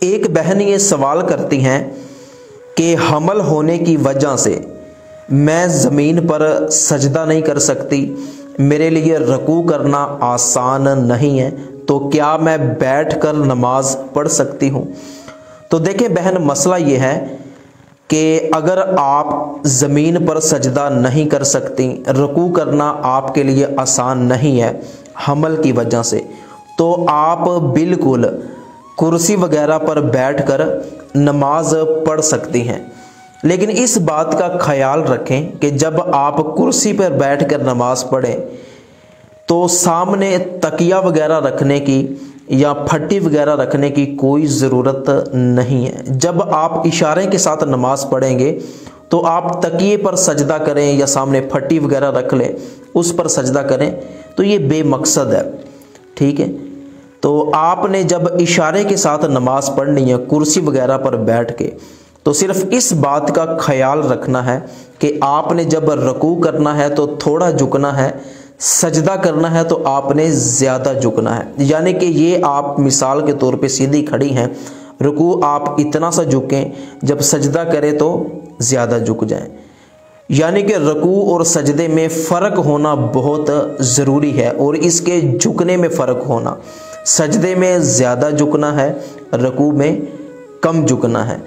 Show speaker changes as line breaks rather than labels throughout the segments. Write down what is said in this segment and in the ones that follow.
ایک بہن یہ سوال کرتی ہیں کہ حمل ہونے کی وجہ سے میں زمین پر سجدہ نہیں کر سکتی، میرے لیے رکوع کرنا آسان نہیں ہے، تو کیا میں بیٹھ کر نماز پڑھ سکتی ہوں؟ تو دیکھیں بہن، مسئلہ یہ ہے کہ اگر آپ زمین پر سجدہ نہیں کر سکتی، رکوع کرنا آپ کے لیے آسان نہیں ہے حمل کی وجہ سے، تو آپ بالکل کرسی وغیرہ پر بیٹھ کر نماز پڑھ سکتی ہیں۔ لیکن اس بات کا خیال رکھیں کہ جب آپ کرسی پر بیٹھ کر نماز پڑھیں تو سامنے تکیہ وغیرہ رکھنے کی یا پھٹی وغیرہ رکھنے کی کوئی ضرورت نہیں ہے۔ جب آپ اشارے کے ساتھ نماز پڑھیں گے تو آپ تکیے پر سجدہ کریں یا سامنے پھٹی وغیرہ رکھ لیں، اس پر سجدہ کریں، تو یہ بے مقصد ہے، ٹھیک ہے؟ تو آپ نے جب اشارے کے ساتھ نماز پڑھنی ہے کرسی وغیرہ پر بیٹھ کے، تو صرف اس بات کا خیال رکھنا ہے کہ آپ نے جب رکوع کرنا ہے تو تھوڑا جھکنا ہے، سجدہ کرنا ہے تو آپ نے زیادہ جھکنا ہے، یعنی کہ یہ آپ مثال کے طور پہ سیدھی کھڑی ہیں، رکوع آپ اتنا سا جھکیں، جب سجدہ کریں تو زیادہ جھک جائیں، یعنی کہ رکوع اور سجدے میں فرق ہونا بہت ضروری ہے، اور اس کے جھکنے میں فرق ہونا، سجدے میں زیادہ جھکنا ہے، رکوع میں کم جھکنا ہے۔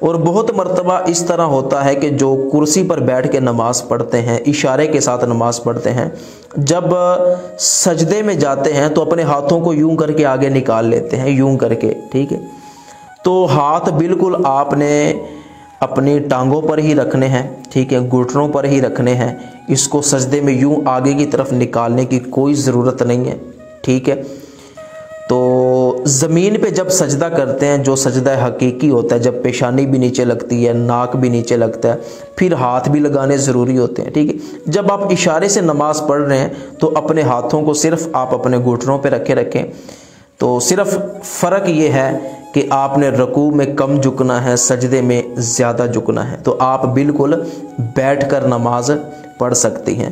اور بہت مرتبہ اس طرح ہوتا ہے کہ جو کرسی پر بیٹھ کے نماز پڑھتے ہیں، اشارے کے ساتھ نماز پڑھتے ہیں، جب سجدے میں جاتے ہیں تو اپنے ہاتھوں کو یوں کر کے آگے نکال لیتے ہیں، یوں کر کے، ٹھیک ہے؟ تو ہاتھ بالکل آپ نے اپنی ٹانگوں پر ہی رکھنے ہیں، ٹھیک ہے، گھٹنوں پر ہی رکھنے ہیں، اس کو سجدے میں یوں آگے کی طرف نکالنے کی کوئی ضرورت نہیں ہے، ٹھیک ہے؟ تو زمین پہ جب سجدہ کرتے ہیں، جو سجدہ حقیقی ہوتا ہے، جب پیشانی بھی نیچے لگتی ہے، ناک بھی نیچے لگتا ہے، پھر ہاتھ بھی لگانے ضروری ہوتے ہیں، ٹھیک ہے؟ جب آپ اشارے سے نماز پڑھ رہے ہیں تو اپنے ہاتھوں کو صرف آپ اپنے گھٹنوں پہ رکھیں، تو صرف فرق یہ ہے کہ آپ نے رکوع میں کم جھکنا ہے، سجدے میں زیادہ جھکنا ہے، تو آپ بالکل بیٹھ کر نماز پڑھ سکتی ہیں۔